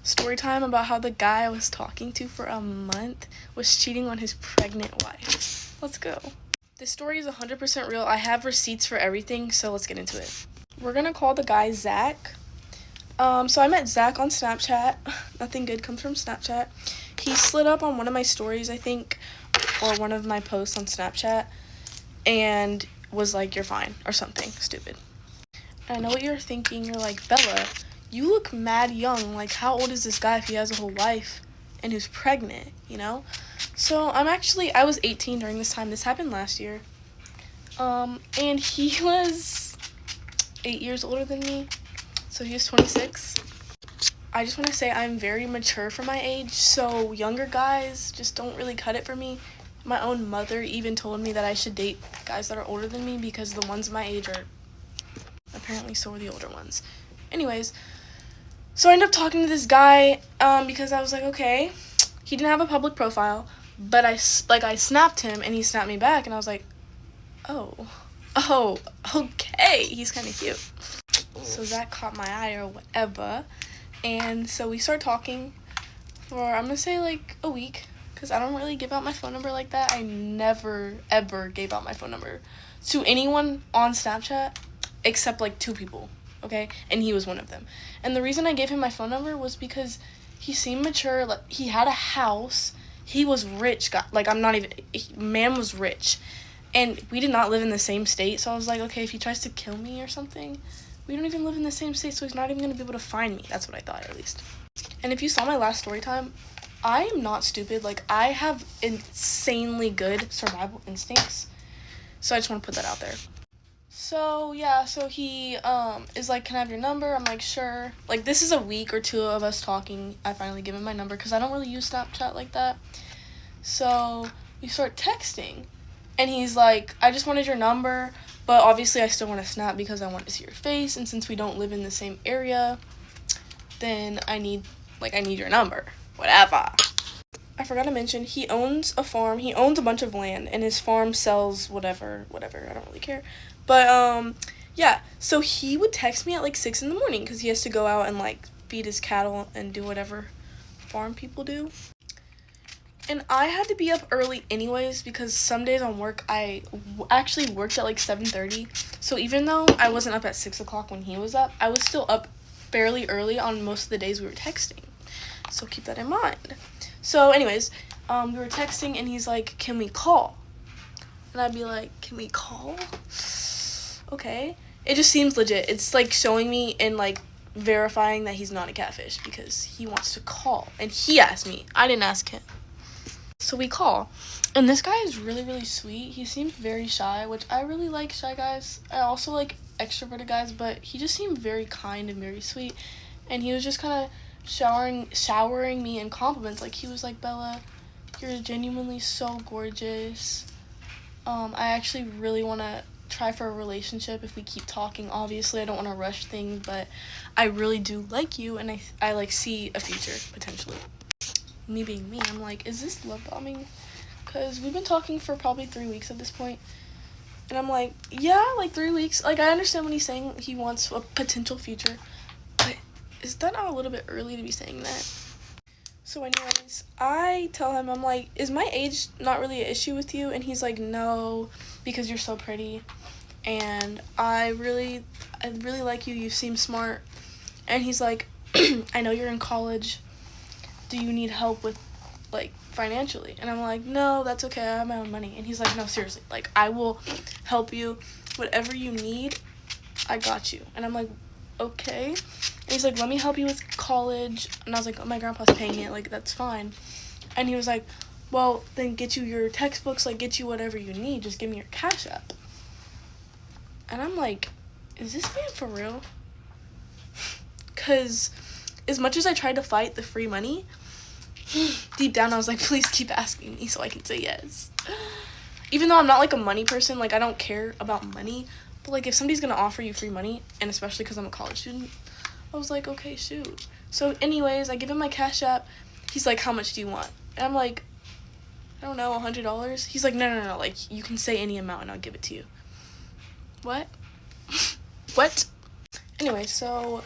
Story time about how the guy I was talking to for a month was cheating on his pregnant wife. Let's go. This story is 100% real. I have receipts for everything, so let's get into it. We're gonna call the guy Zach. So I met Zach on Snapchat. Nothing good comes from Snapchat. He slid up on one of my stories, I think, or one of my posts on Snapchat, and was like, "You're fine," or something stupid. And I know what you're thinking. You're like, "Bella, you look mad young. Like, how old is this guy if he has a whole wife and who's pregnant, you know?" So I was 18 during this time. This happened last year. And he was 8 years older than me. So he was 26. I just want to say I'm very mature for my age, so younger guys just don't really cut it for me. My own mother even told me that I should date guys that are older than me because the ones my age are apparently so are the older ones. Anyways, so I ended up talking to this guy because I was like, okay, he didn't have a public profile, but I snapped him and he snapped me back and I was like, oh, okay, he's kind of cute. So that caught my eye or whatever. And so we started talking for, I'm going to say like a week, because I don't really give out my phone number like that. I never, ever gave out my phone number to anyone on Snapchat except like 2 people, okay? And he was one of them. And the reason I gave him my phone number was because he seemed mature. Like, he had a house. He was rich. Man was rich. And we did not live in the same state, so I was like, okay, if he tries to kill me or something, we don't even live in the same state, so he's not even going to be able to find me. That's what I thought, at least. And if you saw my last story time, I am not stupid. Like, I have insanely good survival instincts, so I just want to put that out there. So, yeah, so he is like, "Can I have your number?" I'm like, "Sure." Like, this is a week or 2 of us talking. I finally give him my number, because I don't really use Snapchat like that. So, we start texting. And he's like, "I just wanted your number, but obviously I still want to snap because I want to see your face. And since we don't live in the same area, then I need your number. Whatever." I forgot to mention, he owns a farm. He owns a bunch of land, and his farm sells whatever. I don't really care. But, yeah. So he would text me at, like, 6 in the morning because he has to go out and, like, feed his cattle and do whatever farm people do. And I had to be up early anyways because some days on work I actually worked at like 7:30. So even though I wasn't up at 6 o'clock when he was up, I was still up fairly early on most of the days we were texting. So keep that in mind. So anyways, we were texting and he's like, "Can we call?" And I'd be like, "Can we call?" Okay. It just seems legit. It's like showing me and like verifying that he's not a catfish because he wants to call. And he asked me. I didn't ask him. So we call, and this guy is really, really sweet. He seems very shy, which I really like shy guys. I also like extroverted guys, but he just seemed very kind and very sweet, and he was just kind of showering me in compliments. Like, he was like, "Bella, you're genuinely so gorgeous. I actually really want to try for a relationship if we keep talking. Obviously, I don't want to rush things, but I really do like you, and I like see a future, potentially." Me being me, I'm like, is this love bombing? Because we've been talking for probably 3 weeks at this point. And I'm like, yeah, like 3 weeks. Like, I understand when he's saying he wants a potential future. But is that not a little bit early to be saying that? So anyways, I tell him, I'm like, "Is my age not really an issue with you?" And he's like, "No, because you're so pretty. And I really like you. You seem smart." And he's like, "I know you're in college. Do you need help with, like, financially?" And I'm like, "No, that's okay. I have my own money." And he's like, "No, seriously. Like, I will help you. Whatever you need, I got you." And I'm like, "Okay." And he's like, "Let me help you with college." And I was like, "Oh, my grandpa's paying it. Like, that's fine." And he was like, "Well, then get you your textbooks. Like, get you whatever you need. Just give me your Cash App." And I'm like, is this man for real? Because as much as I tried to fight the free money, deep down I was like, please keep asking me so I can say yes. Even though I'm not like a money person, like, I don't care about money, but like, if somebody's gonna offer you free money, and especially because I'm a college student, I was like, okay, shoot. So anyways, I give him my Cash App. He's like, "How much do you want?" And I'm like, "I don't know, $100. He's like, no, like, you can say any amount and I'll give it to you." What? What? Anyway, so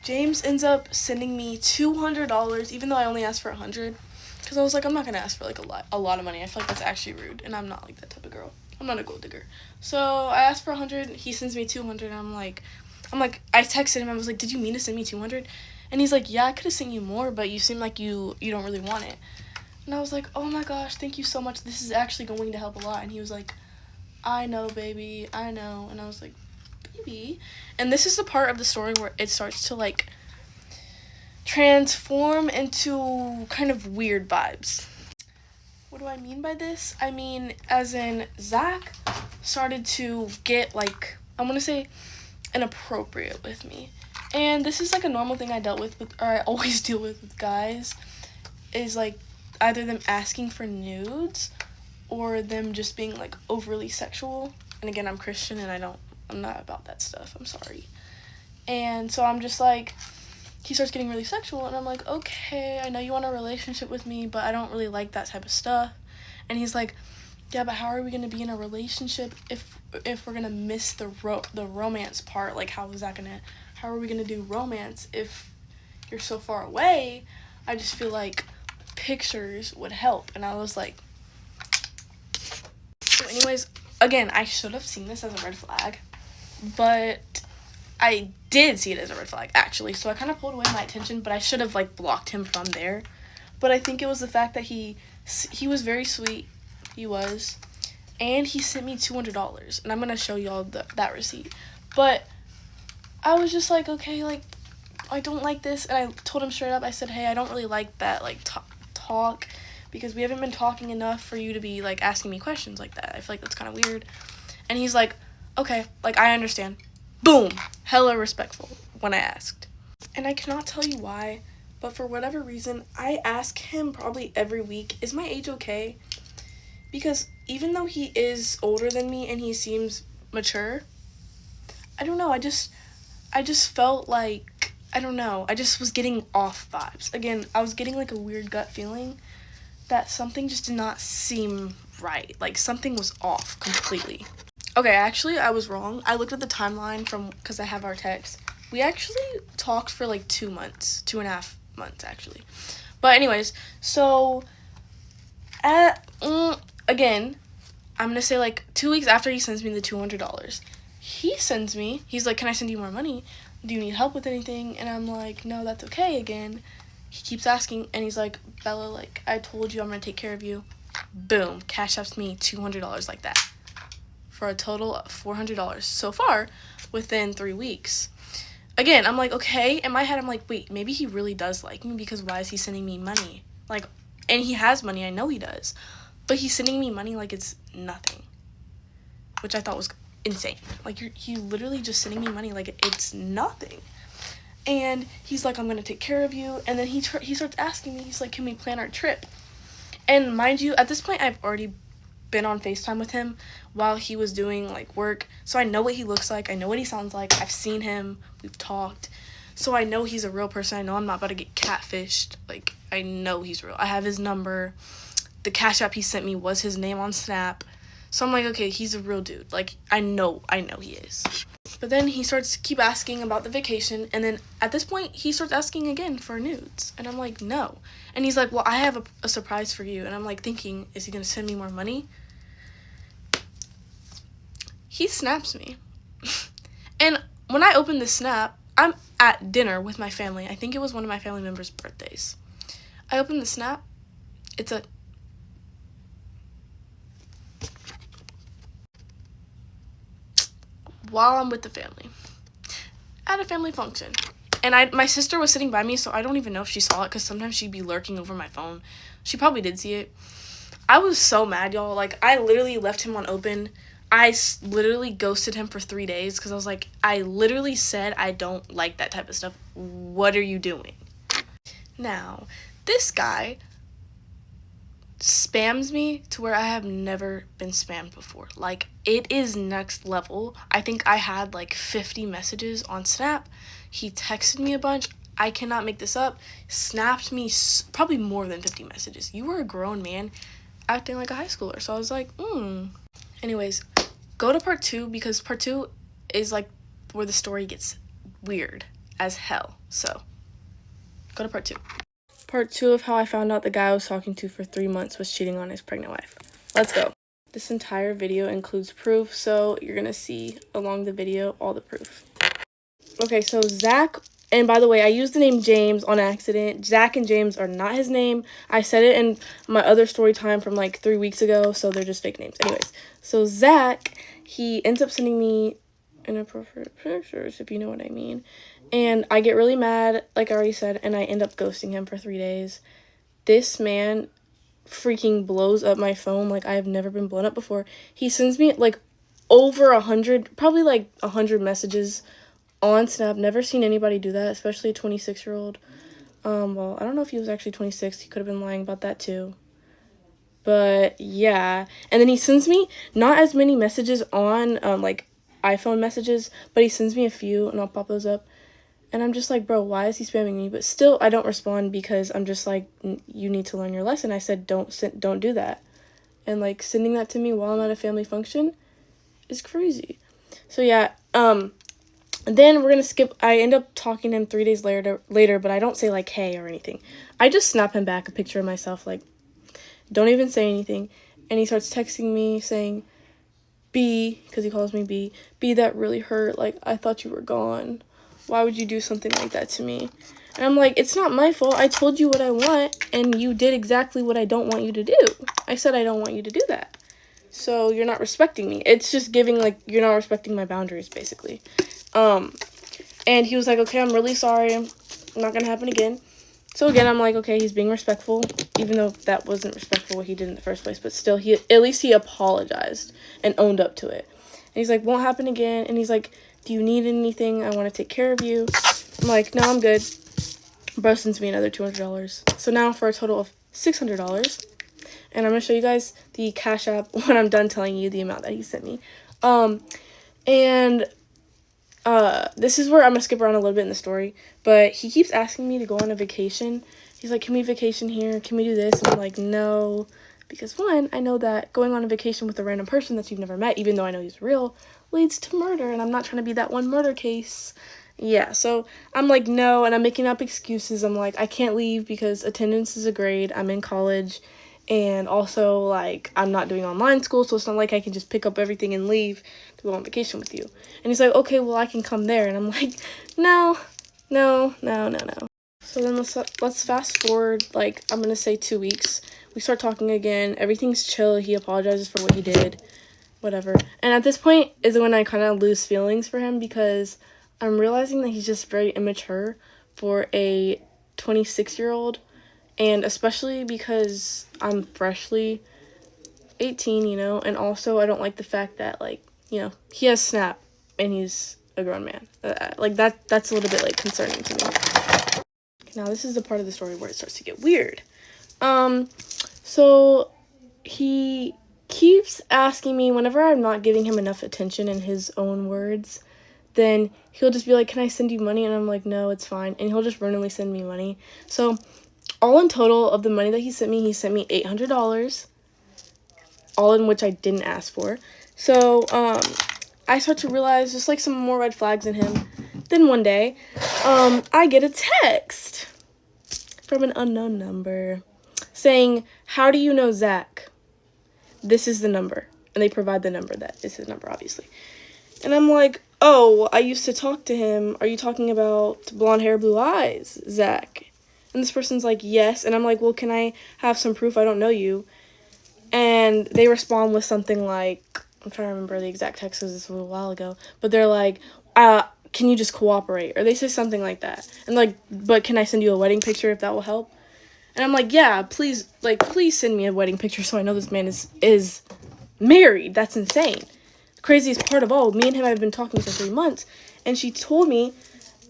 James ends up sending me $200, even though I only asked for $100, because I was like, I'm not gonna ask for like a lot of money. I feel like that's actually rude, and I'm not like that type of girl. I'm not a gold digger. So I asked for $100. He sends me $200, and I'm like, I texted him. I was like, did you mean to send me $200? And he's like, yeah, I could have sent you more, but you seem like you don't really want it. And I was like, oh my gosh, thank you so much. This is actually going to help a lot. And he was like, I know, baby, I know. And I was like, baby. And this is the part of the story where it starts to like transform into kind of weird vibes. What do I mean by this? I mean, as in, Zach started to get like, I'm gonna say, inappropriate with me. And this is like a normal thing I always deal with guys, is like either them asking for nudes or them just being like overly sexual. And again, I'm Christian and I'm not about that stuff. I'm sorry. And so I'm just like, he starts getting really sexual, and I'm like, okay, I know you want a relationship with me, but I don't really like that type of stuff. And he's like, yeah, but how are we gonna be in a relationship if we're gonna miss the romance part? Like, how are we gonna do romance if you're so far away? I just feel like pictures would help. And I was like, so anyways, again, I should have seen this as a red flag, but I did see it as a red flag, actually. So I kind of pulled away my attention, but I should have like blocked him from there. But I think it was the fact that he was very sweet. He was. And he sent me $200. And I'm going to show y'all that receipt. But I was just like, okay, like, I don't like this. And I told him straight up, I said, hey, I don't really like that, like, talk. Because we haven't been talking enough for you to be, like, asking me questions like that. I feel like that's kind of weird. And he's like, okay, like, I understand. Boom! Hella respectful when I asked. And I cannot tell you why, but for whatever reason, I ask him probably every week, is my age okay? Because even though he is older than me and he seems mature, I don't know, I just felt like, I don't know, I just was getting off vibes. Again, I was getting like a weird gut feeling that something just did not seem right. Like, something was off completely. Okay, actually, I was wrong. I looked at the timeline because I have our text. We actually talked for like 2 months, 2.5 months, actually. But anyways, so, again, I'm going to say like 2 weeks after he sends me the $200, he's like, can I send you more money? Do you need help with anything? And I'm like, no, that's okay again. He keeps asking, and he's like, Bella, like, I told you I'm going to take care of you. Boom, cash apps me $200 like that. For a total of $400 so far within 3 weeks. Again, I'm like, okay. In my head, I'm like, wait, maybe he really does like me, because why is he sending me money? Like, and he has money, I know he does. But he's sending me money like it's nothing. Which I thought was insane. Like, he literally just sending me money like it's nothing. And he's like, I'm going to take care of you. And then he starts asking me, he's like, can we plan our trip? And mind you, at this point, I've already been on FaceTime with him while he was doing like work, so I know what he looks like, I know what he sounds like, I've seen him, we've talked, so I know he's a real person. I know I'm not about to get catfished. Like, I know he's real. I have his number. The cash app he sent me was his name on Snap, so I'm like, okay, he's a real dude. Like, I know he is. But then he starts keep asking about the vacation, and then at this point he starts asking again for nudes, and I'm like, no. And he's like, well, I have a surprise for you. And I'm like thinking, is he gonna send me more money? He snaps me. And when I open the snap, I'm at dinner with my family. I think it was one of my family members' birthdays. I open the snap. It's while I'm with the family at a family function. And my sister was sitting by me, so I don't even know if she saw it, because sometimes she'd be lurking over my phone. She probably did see it. I was so mad, y'all. Like, I literally left him on open. I literally ghosted him for 3 days, because I was like, I literally said I don't like that type of stuff. What are you doing? Now, this guy spams me to where I have never been spammed before. Like, it is next level. I think I had like 50 messages on Snap. He texted me a bunch. I cannot make this up. Snapped me probably more than 50 messages. You were a grown man acting like a high schooler. So I was like, Anyways, go to part 2, because part 2 is like where the story gets weird as hell. So, go to part 2. Part 2 of how I found out the guy I was talking to for 3 months was cheating on his pregnant wife. Let's go. This entire video includes proof, so you're gonna see along the video all the proof. Okay, so Zach, and by the way, I used the name James on accident. Zach and James are not his name. I said it in my other story time from like 3 weeks ago, so they're just fake names. Anyways, so Zach, he ends up sending me inappropriate pictures, if you know what I mean. And I get really mad, like I already said, and I end up ghosting him for 3 days. This man freaking blows up my phone like I've never been blown up before. He sends me like over 100, probably like 100 messages on Snap. Never seen anybody do that, especially a 26-year-old. Well, I don't know if he was actually 26. He could have been lying about that too. But yeah, and then he sends me not as many messages on like iPhone messages, but he sends me a few, and I'll pop those up. And I'm just like, bro, why is he spamming me? But still, I don't respond because I'm just like, you need to learn your lesson. I said, don't do that. And like sending that to me while I'm at a family function is crazy. So yeah, then we're gonna skip. I end up talking to him 3 days later, but I don't say like hey or anything. I just snap him back a picture of myself, like, don't even say anything. And he starts texting me saying, B, because he calls me B, that really hurt. Like, I thought you were gone. Why would you do something like that to me? And I'm like, it's not my fault. I told you what I want, and you did exactly what I don't want you to do. I said I don't want you to do that. So you're not respecting me. It's just giving, like, you're not respecting my boundaries, basically. And he was like, okay, I'm really sorry. Not gonna happen again. So again, I'm like, okay, he's being respectful, even though that wasn't respectful what he did in the first place. But still, at least he apologized and owned up to it. And he's like, won't happen again. And he's like, do you need anything? I want to take care of you. I'm like, no, I'm good. Bro sends me another $200. So now for a total of $600. And I'm going to show you guys the Cash App when I'm done telling you the amount that he sent me. This is where I'm going to skip around a little bit in the story. But he keeps asking me to go on a vacation. He's like, can we vacation here? Can we do this? And I'm like, no. Because one, I know that going on a vacation with a random person that you've never met, even though I know he's real, leads to murder. And I'm not trying to be that one murder case. Yeah, so I'm like, no. And I'm making up excuses. I'm like, I can't leave because attendance is a grade. I'm in college. And also, like, I'm not doing online school, so it's not like I can just pick up everything and leave to go on vacation with you. And he's like, okay, well, I can come there. And I'm like, no. So then let's fast forward, like, I'm going to say 2 weeks. We start talking again. Everything's chill. He apologizes for what he did. Whatever. And at this point is when I kind of lose feelings for him because I'm realizing that he's just very immature for a 26-year-old. And especially because I'm freshly 18, you know, and also I don't like the fact that, like, you know, he has Snap and he's a grown man. Like, that's a little bit, like, concerning to me. Now, this is the part of the story where it starts to get weird. So he keeps asking me whenever I'm not giving him enough attention in his own words, then he'll just be like, can I send you money? And I'm like, no, it's fine. And he'll just randomly send me money. So all in total of the money that he sent me $800, all in which I didn't ask for. So, I start to realize just, like, some more red flags in him. Then one day, I get a text from an unknown number saying, how do you know Zach? This is the number. And they provide the number that is his number, obviously. And I'm like, oh, I used to talk to him. Are you talking about blonde hair, blue eyes, Zach? And this person's like, yes. And I'm like, well, can I have some proof I don't know you? And they respond with something like, I'm trying to remember the exact text because this was a while ago. But they're like, can you just cooperate? Or they say something like that. And like, but can I send you a wedding picture if that will help? And I'm like, yeah, please send me a wedding picture so I know this man is married. That's insane. The craziest part of all, me and him have been talking for 3 months. And she told me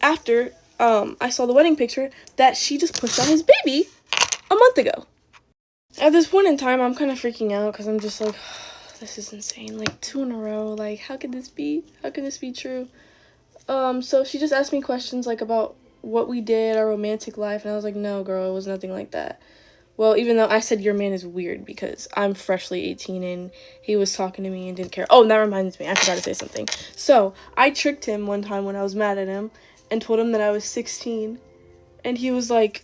after I saw the wedding picture that she just pushed out his baby a month ago. At this point in time, I'm kind of freaking out because I'm just like, this is insane. Like, 2 in a row. Like, how could this be? How can this be true? So she just asked me questions, like, about what we did, our romantic life, and I was like, no, girl, it was nothing like that. Well, even though I said your man is weird because I'm freshly 18 and he was talking to me and didn't care. Oh, and that reminds me, I forgot to say something. So I tricked him one time when I was mad at him, and told him that I was 16. And he was like,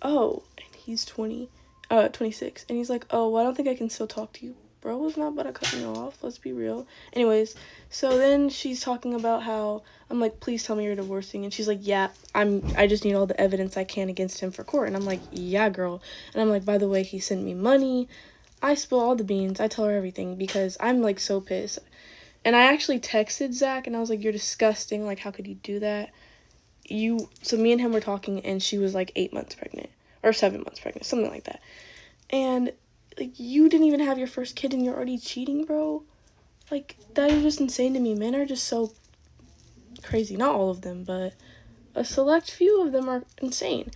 oh, and he's 26. And he's like, oh, well, I don't think I can still talk to you. Bro was not about to cut me off. Let's be real. Anyways, so then she's talking about how I'm like, please tell me you're divorcing. And she's like, yeah, I just need all the evidence I can against him for court. And I'm like, yeah, girl. And I'm like, by the way, he sent me money. I spill all the beans. I tell her everything because I'm like so pissed. And I actually texted Zach and I was like, you're disgusting. Like, how could you do that? So me and him were talking and she was like 8 months pregnant or 7 months pregnant, something like that. And like, you didn't even have your first kid and you're already cheating, bro. Like, that is just insane to me. Men are just so crazy. Not all of them, but a select few of them are insane.